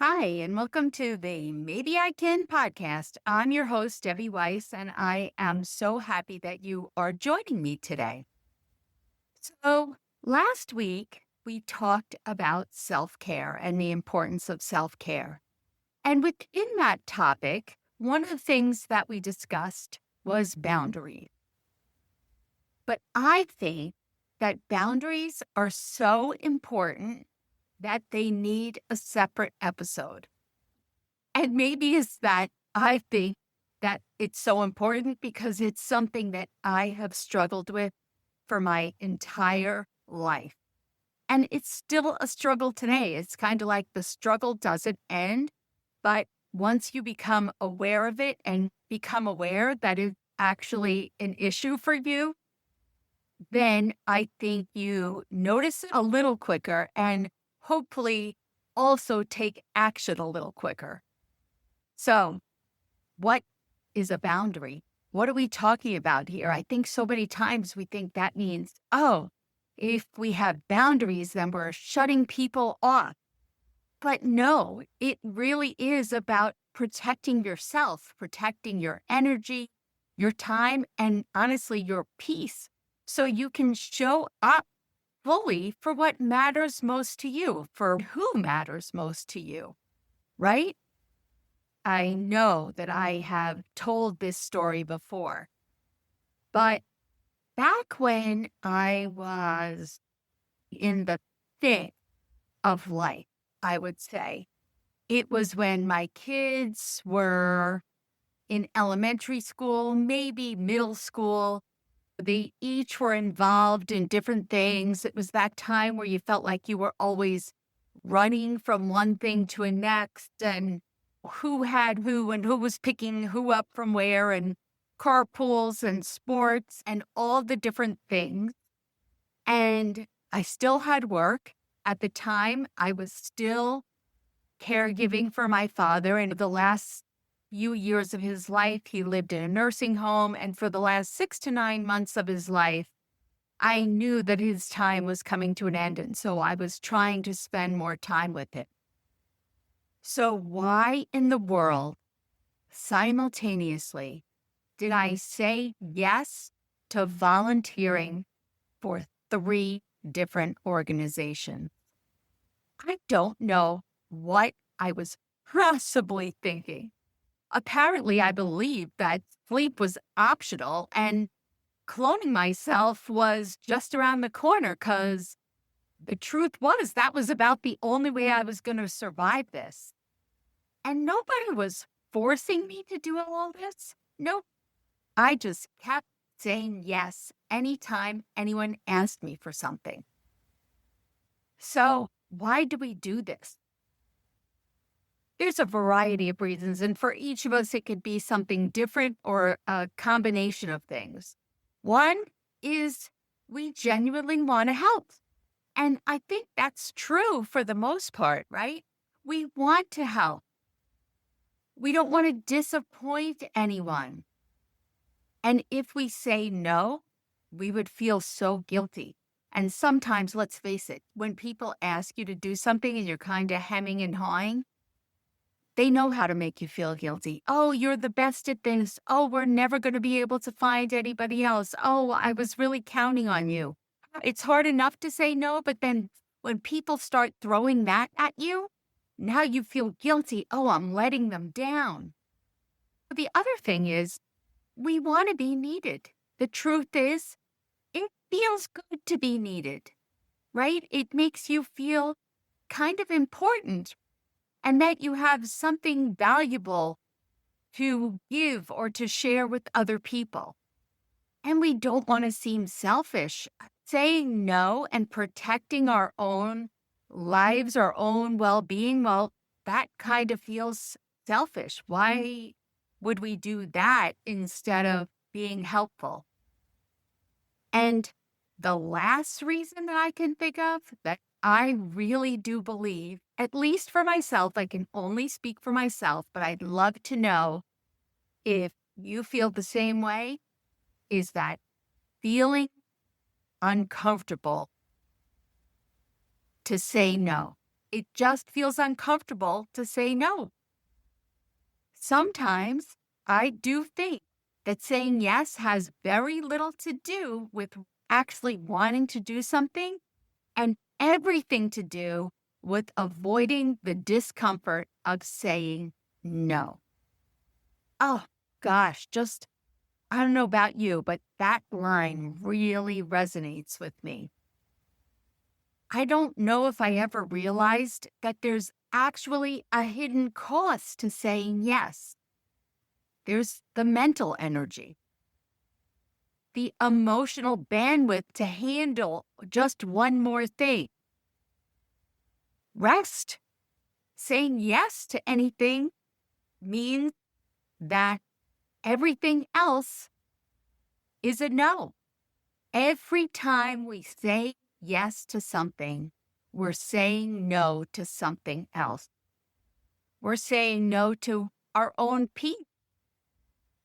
Hi, and welcome to the Maybe I Can podcast. I'm your host, Debbie Weiss, and I am so happy that you are joining me today. So, last week we talked about self care and the importance of self care. And within that topic, one of the things that we discussed was boundaries. But I think that boundaries are so important that they need a separate episode. And maybe it's that I think that it's so important because it's something that I have struggled with for my entire life. And it's still a struggle today. It's kind of like the struggle doesn't end, but once you become aware of it and become aware that it's actually an issue for you, then I think you notice it a little quicker and hopefully also take action a little quicker. So, what is a boundary? What are we talking about here? I think so many times we think that means, oh, if we have boundaries, then we're shutting people off. But no, it really is about protecting yourself, protecting your energy, your time, and honestly, your peace. So you can show up fully for what matters most to you, for who matters most to you, right? I know that I have told this story before, but back when I was in the thick of life, I would say, it was when my kids were in elementary school, maybe middle school. They each were involved in different things. It was that time where you felt like you were always running from one thing to a next and who had who and who was picking who up from where and carpools and sports and all the different things. And I still had work. At the time, I was still caregiving for my father. And the last few years of his life, he lived in a nursing home. And for the last 6 to 9 months of his life, I knew that his time was coming to an end. And so I was trying to spend more time with him. So, why in the world simultaneously did I say yes to volunteering for three different organizations? I don't know what I was possibly thinking. Apparently, I believed that sleep was optional and cloning myself was just around the corner because the truth was that was about the only way I was going to survive this. And nobody was forcing me to do all this. Nope. I just kept saying yes anytime anyone asked me for something. So, why do we do this? There's a variety of reasons, and for each of us, it could be something different or a combination of things. One is we genuinely want to help. And I think that's true for the most part, right? We want to help. We don't want to disappoint anyone. And if we say no, we would feel so guilty. And sometimes, let's face it, when people ask you to do something and you're kind of hemming and hawing, they know how to make you feel guilty. Oh, you're the best at this. Oh, we're never going to be able to find anybody else. Oh, I was really counting on you. It's hard enough to say no, but then when people start throwing that at you, now you feel guilty. Oh, I'm letting them down. The other thing is, we want to be needed. The truth is, it feels good to be needed, right? It makes you feel kind of important and that you have something valuable to give or to share with other people. And we don't want to seem selfish. Saying no and protecting our own lives, our own well being, well, that kind of feels selfish. Why would we do that instead of being helpful? And the last reason that I can think of that I really do believe, at least for myself, I can only speak for myself, but I'd love to know if you feel the same way, is that feeling uncomfortable to say no. it just feels uncomfortable to say no. Sometimes I do think that saying yes has very little to do with actually wanting to do something and everything to do with avoiding the discomfort of saying no. Oh gosh, just I don't know about you, but that line really resonates with me. I don't know if I ever realized that there's actually a hidden cost to saying yes. There's the mental energy, the emotional bandwidth to handle just one more thing. Rest. Saying yes to anything means that everything else is a no. Every time we say yes to something, we're saying no to something else. We're saying no to our own peace,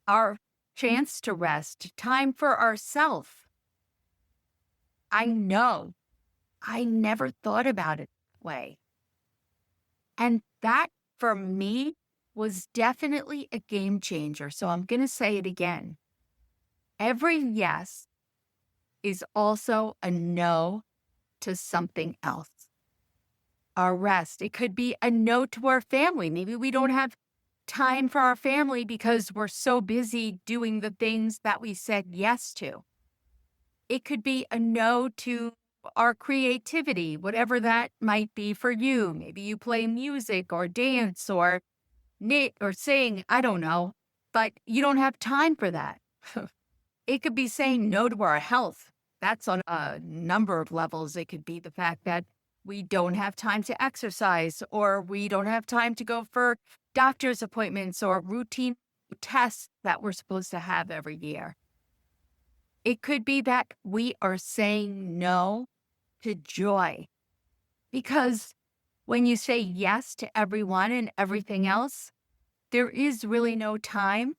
our chance to rest, time for ourselves. I know I never thought about it that way. And that, for me, was definitely a game changer. So I'm going to say it again. Every yes is also a no to something else. Our rest. It could be a no to our family. Maybe we don't have time for our family because we're so busy doing the things that we said yes to. It could be a no to our creativity, whatever that might be for you. Maybe you play music or dance or knit or sing, I don't know, but you don't have time for that. It could be saying no to our health. That's on a number of levels. It could be the fact that we don't have time to exercise, or we don't have time to go for doctor's appointments or routine tests that we're supposed to have every year. It could be that we are saying no to joy, because when you say yes to everyone and everything else, there is really no time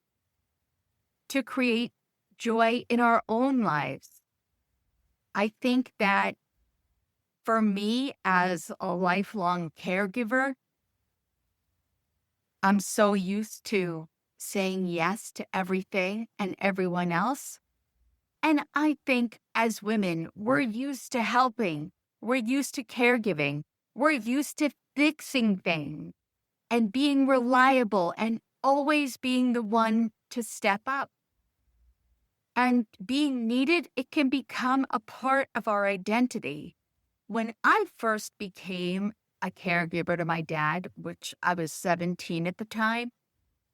to create joy in our own lives. I think that for me, as a lifelong caregiver, I'm so used to saying yes to everything and everyone else. And I think as women, we're used to helping, we're used to caregiving, we're used to fixing things and being reliable and always being the one to step up. And being needed, it can become a part of our identity. When I first became a caregiver to my dad, which I was 17 at the time,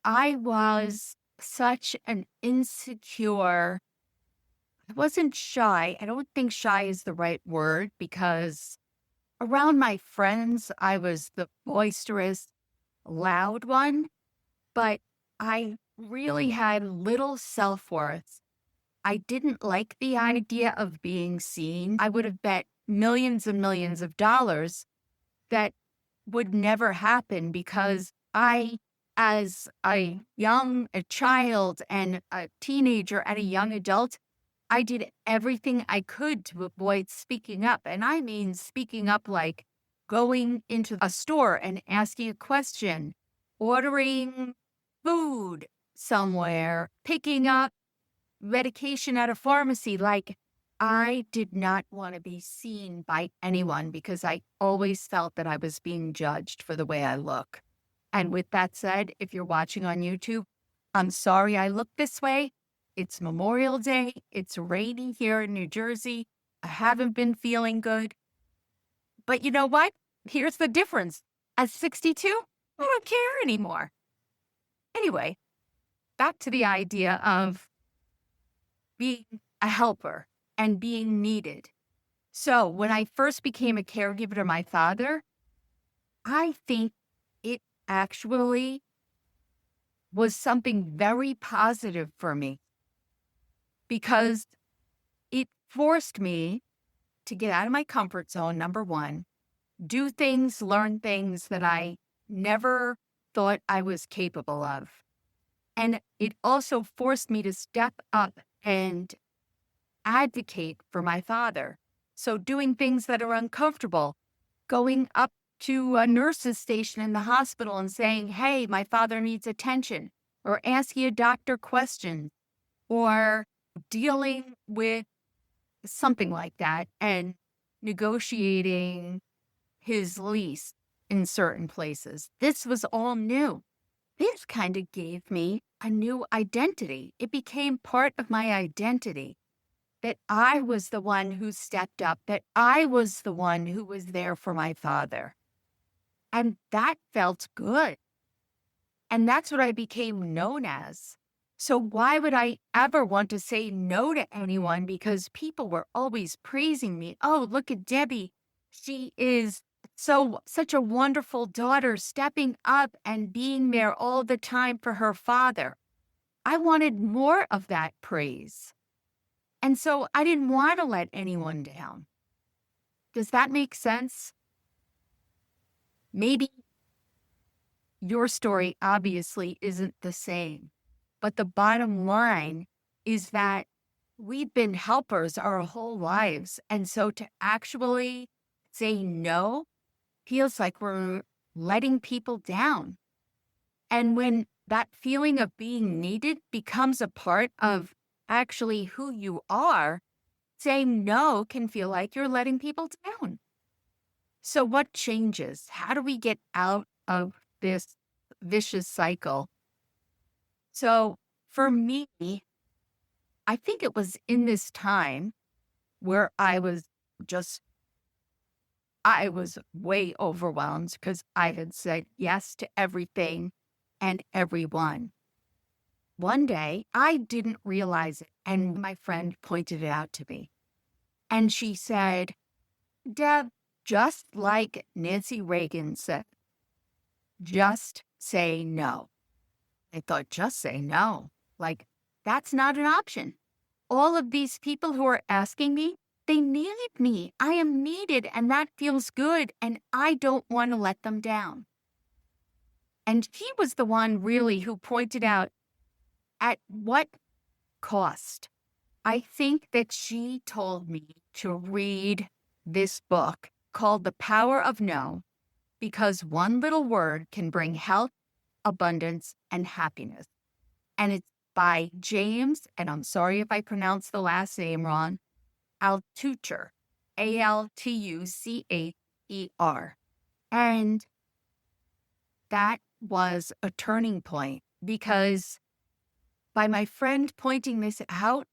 I was such an insecure, I wasn't shy. I don't think shy is the right word, because around my friends, I was the boisterous, loud one, but I really had little self-worth. I didn't like the idea of being seen. I would have bet millions and millions of dollars that would never happen, because I, as a child and a teenager and a young adult, I did everything I could to avoid speaking up. And I mean speaking up like going into a store and asking a question, ordering food somewhere, picking up medication at a pharmacy. Like, I did not want to be seen by anyone because I always felt that I was being judged for the way I look. And with that said, if you're watching on YouTube, I'm sorry I look this way. It's Memorial Day. It's rainy here in New Jersey. I haven't been feeling good. But you know what? Here's the difference. At 62, I don't care anymore. Anyway, back to the idea of being a helper and being needed. So when I first became a caregiver to my father, I think it actually was something very positive for me, because it forced me to get out of my comfort zone, number one, do things, learn things that I never thought I was capable of. And it also forced me to step up and advocate for my father. So doing things that are uncomfortable, going up to a nurse's station in the hospital and saying, hey, my father needs attention, or asking a doctor questions, or dealing with something like that and negotiating his lease in certain places. This was all new. This kind of gave me a new identity. It became part of my identity that I was the one who stepped up, that I was the one who was there for my father. And that felt good. And that's what I became known as. So why would I ever want to say no to anyone? Because people were always praising me. Oh, look at Debbie. She is such a wonderful daughter, stepping up and being there all the time for her father. I wanted more of that praise. And so I didn't want to let anyone down. Does that make sense? Maybe your story obviously isn't the same, but the bottom line is that we've been helpers our whole lives. And so to actually say no feels like we're letting people down. And when that feeling of being needed becomes a part of actually who you are, saying no can feel like you're letting people down. So what changes? How do we get out of this vicious cycle? So for me, I think it was in this time where I was way overwhelmed because I had said yes to everything and everyone. One day, I didn't realize it, and my friend pointed it out to me. And she said, Deb, just like Nancy Reagan said, just say no. I thought, just say no. Like, that's not an option. All of these people who are asking me, they need me. I am needed, and that feels good, and I don't want to let them down. And she was the one really who pointed out at what cost. I think that she told me to read this book called The Power of No, because one little word can bring health, abundance, and happiness. And it's by James, and I'm sorry if I pronounced the last name wrong, Altucher, Altucher. And that was a turning point because by my friend pointing this out,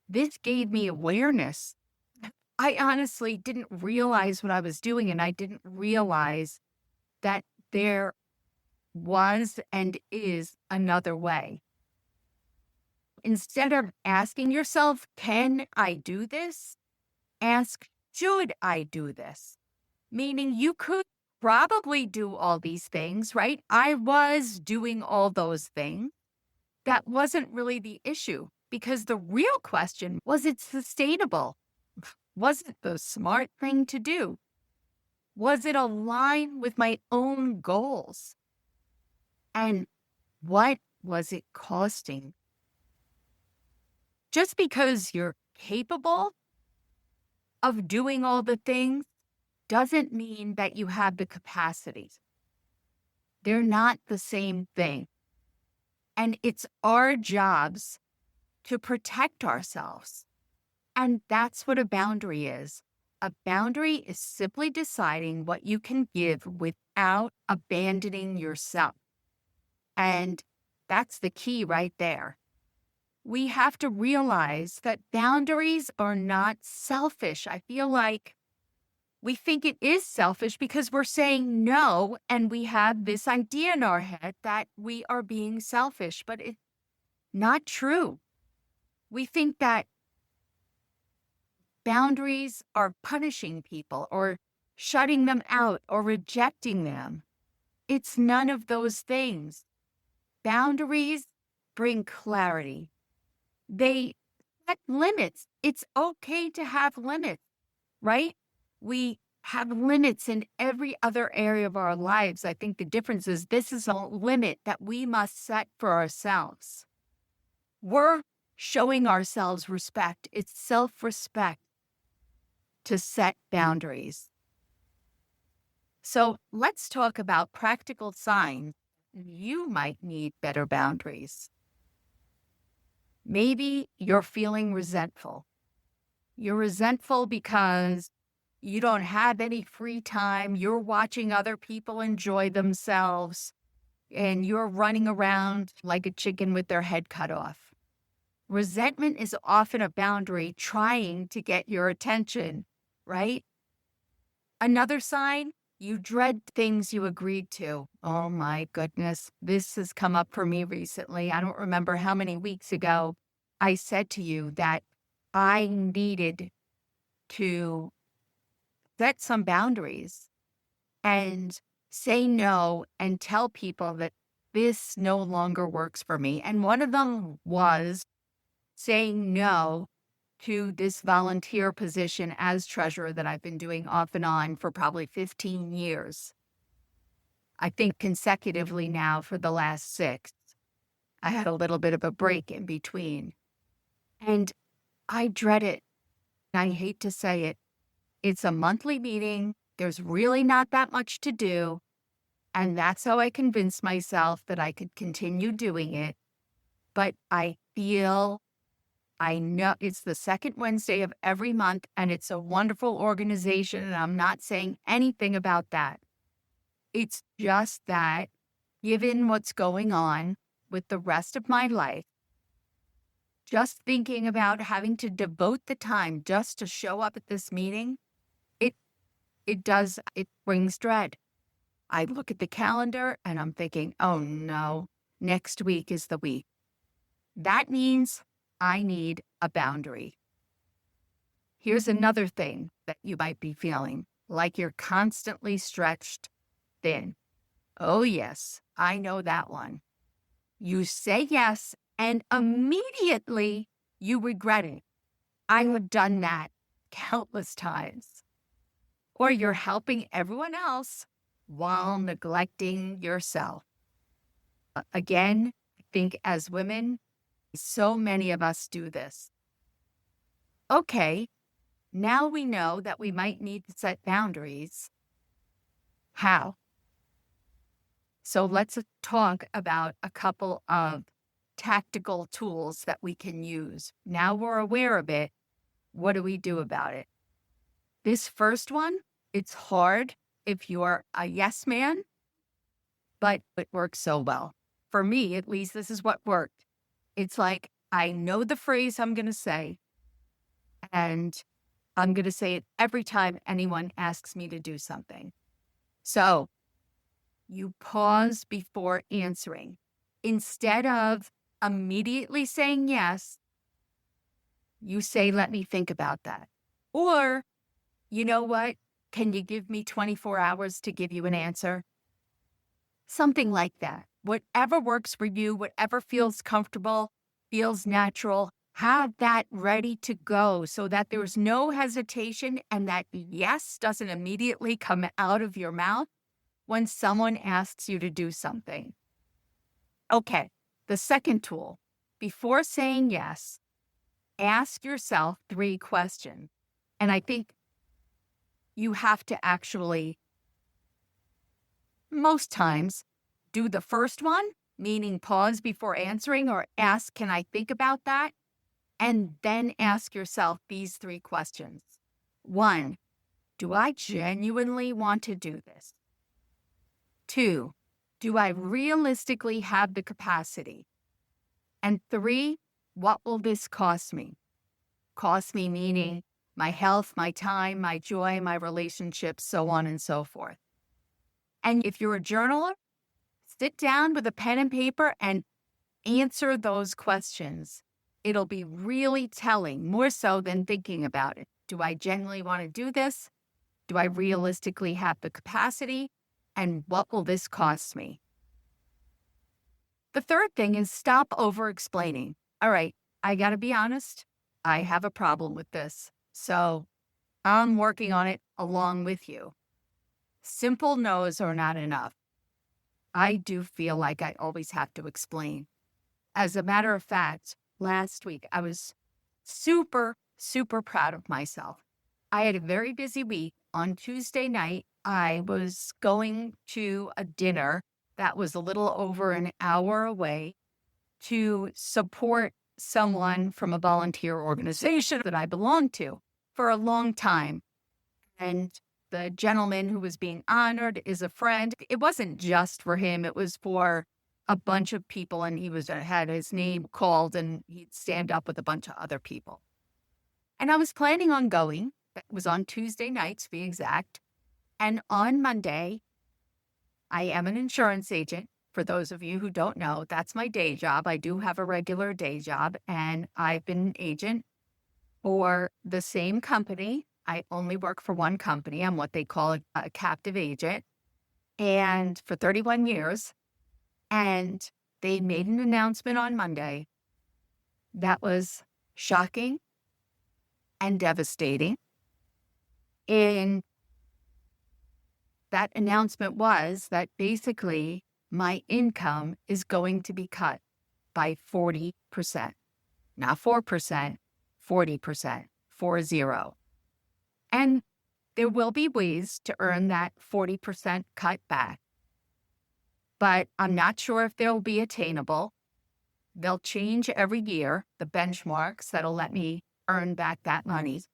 this gave me awareness. I honestly didn't realize what I was doing, and I didn't realize that there was and is another way. Instead of asking yourself, can I do this? Ask, should I do this? Meaning you could probably do all these things, right? I was doing all those things. That wasn't really the issue because the real question was it sustainable? Was it the smart thing to do? Was it aligned with my own goals? And what was it costing? Just because you're capable of doing all the things doesn't mean that you have the capacities. They're not the same thing. And it's our jobs to protect ourselves. And that's what a boundary is. A boundary is simply deciding what you can give without abandoning yourself. And that's the key right there. We have to realize that boundaries are not selfish. I feel like we think it is selfish because we're saying no, and we have this idea in our head that we are being selfish, but it's not true. We think that boundaries are punishing people or shutting them out or rejecting them. It's none of those things. Boundaries bring clarity. They set limits. It's okay to have limits, right? We have limits in every other area of our lives. I think the difference is this is a limit that we must set for ourselves. We're showing ourselves respect. It's self-respect to set boundaries. So let's talk about practical signs you might need better boundaries. Maybe you're feeling resentful. You're resentful because you don't have any free time. You're watching other people enjoy themselves and you're running around like a chicken with their head cut off. Resentment is often a boundary trying to get your attention, right? Another sign, you dread things you agreed to. Oh my goodness. This has come up for me recently. I don't remember how many weeks ago I said to you that I needed to set some boundaries and say no and tell people that this no longer works for me. And one of them was saying no to this volunteer position as treasurer that I've been doing off and on for probably 15 years. I think consecutively now for the last 6. I had a little bit of a break in between. And I dread it. I hate to say it. It's a monthly meeting. There's really not that much to do. And that's how I convinced myself that I could continue doing it. But I know it's the second Wednesday of every month, and it's a wonderful organization, and I'm not saying anything about that. It's just that, given what's going on with the rest of my life, just thinking about having to devote the time just to show up at this meeting, it it brings dread. I look at the calendar and I'm thinking, oh no, next week is the week. That means I need a boundary. Here's another thing that you might be feeling, like you're constantly stretched thin. Oh, yes, I know that one. You say yes, and immediately you regret it. I have done that countless times. Or you're helping everyone else while neglecting yourself. Again, I think as women, so many of us do this. Okay, now we know that we might need to set boundaries. How? So let's talk about a couple of tactical tools that we can use. Now we're aware of it. What do we do about it? This first one, it's hard if you're a yes man, but it works so well. For me, at least, this is what worked. It's like, I know the phrase I'm going to say, and I'm going to say it every time anyone asks me to do something. So you pause before answering. Instead of immediately saying yes, you say, let me think about that. Or, you know what? Can you give me 24 hours to give you an answer? Something like that. Whatever works for you, whatever feels comfortable, feels natural, have that ready to go so that there's no hesitation and that yes doesn't immediately come out of your mouth when someone asks you to do something. Okay, the second tool, before saying yes, ask yourself 3 questions. And I think you have to actually, most times, do the first one, meaning pause before answering or ask, can I think about that? And then ask yourself these 3 questions. 1, do I genuinely want to do this? 2, do I realistically have the capacity? And 3, what will this cost me? Cost me meaning my health, my time, my joy, my relationships, so on and so forth. And if you're a journaler, sit down with a pen and paper and answer those questions. It'll be really telling, more so than thinking about it. Do I genuinely want to do this? Do I realistically have the capacity? And what will this cost me? The third thing is stop over-explaining. All right, I got to be honest. I have a problem with this. So I'm working on it along with you. Simple no's are not enough. I do feel like I always have to explain. As a matter of fact, last week I was super, super proud of myself. I had a very busy week. On Tuesday night, I was going to a dinner that was a little over an hour away to support someone from a volunteer organization that I belonged to for a long time. And the gentleman who was being honored is a friend. It wasn't just for him, it was for a bunch of people. And he had his name called and he'd stand up with a bunch of other people. And I was planning on going. That was on Tuesday night, to be exact. And on Monday, I am an insurance agent. For those of you who don't know, that's my day job. I do have a regular day job, and I've been an agent for the same company. I only work for one company. I'm what they call a captive agent, and for 31 years. And they made an announcement on Monday that was shocking and devastating. And that announcement was that basically my income is going to be cut by 40%, not 4%, 40%, 40. And there will be ways to earn that 40% cut back, but I'm not sure if they'll be attainable. They'll change every year, the benchmarks that'll let me earn back that money.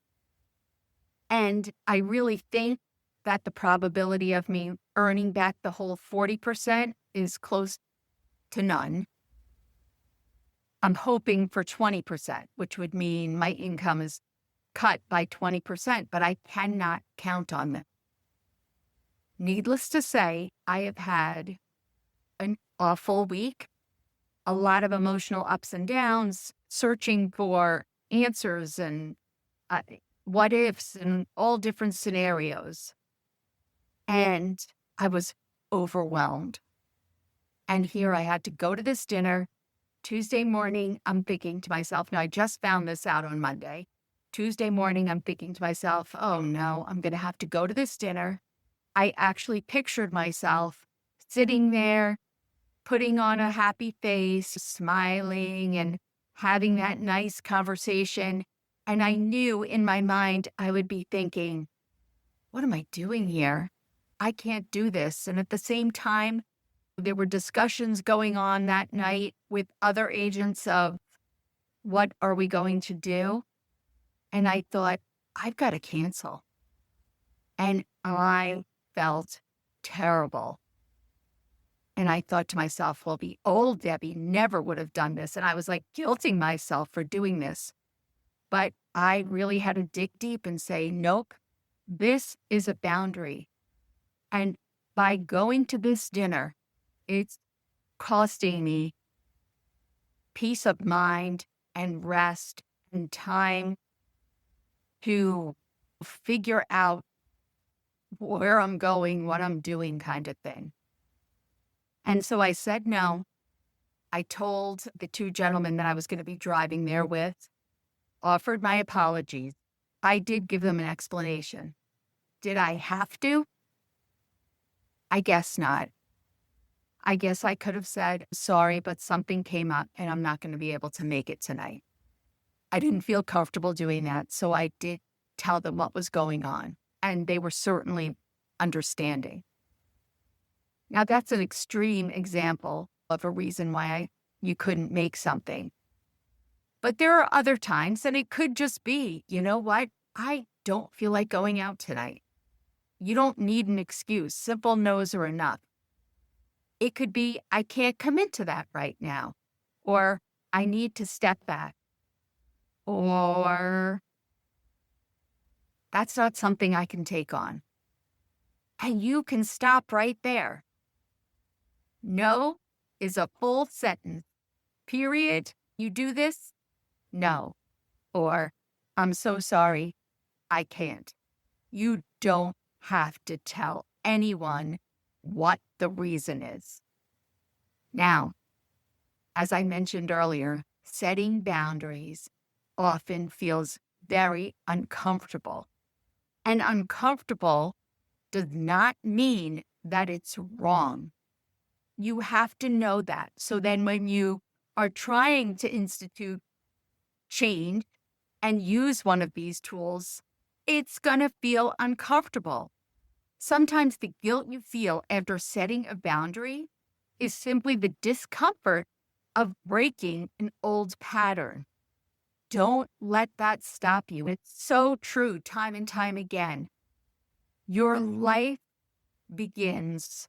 And I really think that the probability of me earning back the whole 40% is close to none. I'm hoping for 20%, which would mean my income is cut by 20%, but I cannot count on them. Needless to say, I have had an awful week, a lot of emotional ups and downs, searching for answers and what ifs and all different scenarios. And I was overwhelmed. And here I had to go to this dinner. Tuesday morning, I'm thinking to myself, now I just found this out on Monday. Tuesday morning, I'm thinking to myself, oh no, I'm going to have to go to this dinner. I actually pictured myself sitting there, putting on a happy face, smiling and having that nice conversation. And I knew in my mind, I would be thinking, what am I doing here? I can't do this. And at the same time, there were discussions going on that night with other agents of what are we going to do? And I thought, I've got to cancel. And I felt terrible. And I thought to myself, well, the old Debbie never would have done this. And I was like guilting myself for doing this. But I really had to dig deep and say, nope, this is a boundary. And by going to this dinner, it's costing me peace of mind and rest and time to figure out where I'm going, what I'm doing kind of thing. And so I said no. I told the two gentlemen that I was going to be driving there with, offered my apologies. I did give them an explanation. Did I have to? I guess not. I guess I could have said, sorry, but something came up and I'm not going to be able to make it tonight. I didn't feel comfortable doing that, so I did tell them what was going on, and they were certainly understanding. Now, that's an extreme example of a reason why you couldn't make something. But there are other times, and it could just be, you know what? I don't feel like going out tonight. You don't need an excuse. Simple no's are enough. It could be, I can't commit to that right now, or I need to step back, or that's not something I can take on. And you can stop right there. No is a full sentence. Period. You do this? No. Or, I'm so sorry, I can't. You don't have to tell anyone what the reason is. Now, as I mentioned earlier, setting boundaries often feels very uncomfortable. And uncomfortable does not mean that it's wrong. You have to know that. So then when you are trying to institute change and use one of these tools, it's going to feel uncomfortable. Sometimes the guilt you feel after setting a boundary is simply the discomfort of breaking an old pattern. Don't let that stop you. It's so true time and time again. Your life begins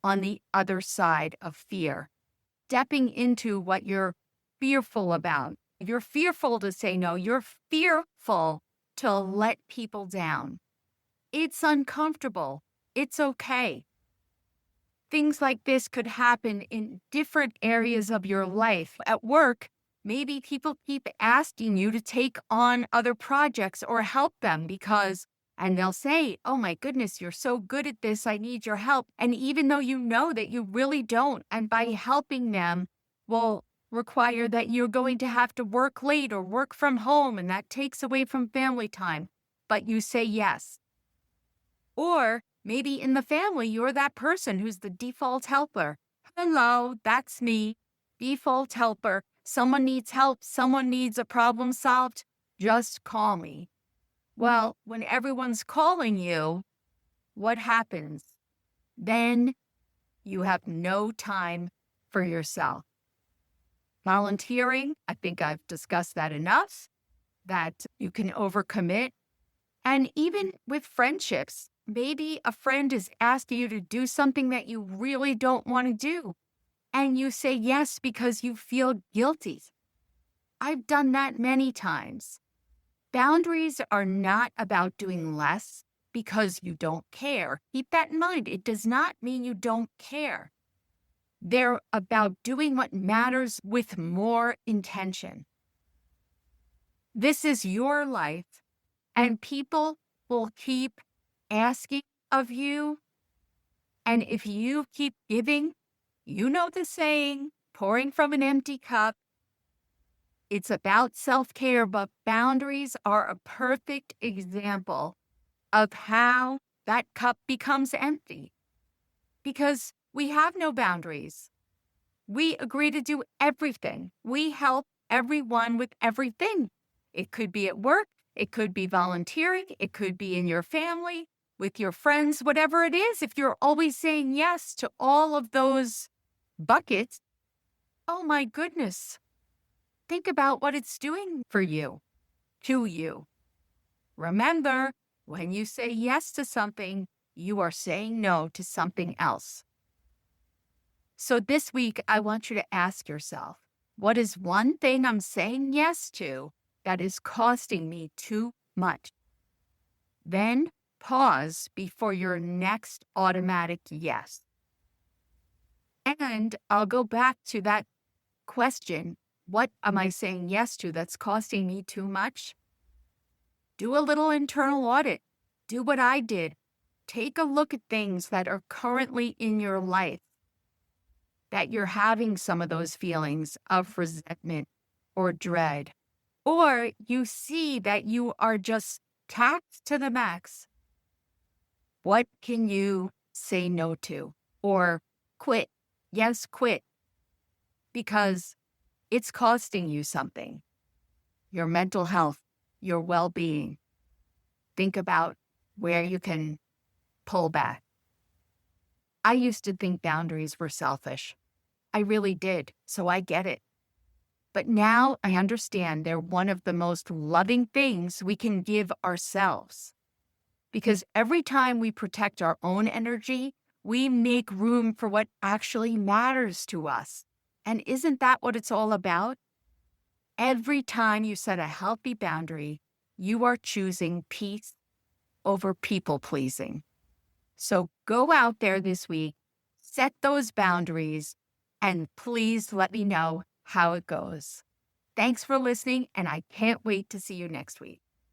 on the other side of fear, stepping into what you're fearful about. You're fearful to say no. You're fearful to let people down. It's uncomfortable. It's okay. Things like this could happen in different areas of your life. At work, maybe people keep asking you to take on other projects or help them and they'll say, oh my goodness, you're so good at this. I need your help. And even though you know that you really don't, and by helping them will require that you're going to have to work late or work from home, and that takes away from family time, but you say yes. Or maybe in the family, you're that person who's the default helper. Hello, that's me, default helper. Someone needs help. Someone needs a problem solved. Just call me. Well, when everyone's calling you, what happens? Then you have no time for yourself. Volunteering, I think I've discussed that enough, that you can overcommit. And even with friendships, maybe a friend is asking you to do something that you really don't want to do. And you say yes because you feel guilty. I've done that many times. Boundaries are not about doing less because you don't care. Keep that in mind. It does not mean you don't care. They're about doing what matters with more intention. This is your life, and people will keep asking of you. And if you keep giving, you know the saying, pouring from an empty cup. It's about self-care, but boundaries are a perfect example of how that cup becomes empty. Because we have no boundaries. We agree to do everything. We help everyone with everything. It could be at work. It could be volunteering. It could be in your family, with your friends, whatever it is. If you're always saying yes to all of those buckets, oh my goodness. Think about what it's doing for you, to you. Remember, when you say yes to something, you are saying no to something else. So this week, I want you to ask yourself, what is one thing I'm saying yes to that is costing me too much? Then pause before your next automatic yes. And I'll go back to that question. What am I saying yes to that's costing me too much? Do a little internal audit. Do what I did. Take a look at things that are currently in your life that you're having some of those feelings of resentment or dread. Or you see that you are just taxed to the max. What can you say no to? Or quit. Yes, quit. Because it's costing you something. Your mental health, your well-being. Think about where you can pull back. I used to think boundaries were selfish. I really did, so I get it. But now I understand they're one of the most loving things we can give ourselves. Because every time we protect our own energy, we make room for what actually matters to us. And isn't that what it's all about? Every time you set a healthy boundary, you are choosing peace over people-pleasing. So go out there this week, set those boundaries, and please let me know how it goes. Thanks for listening, and I can't wait to see you next week.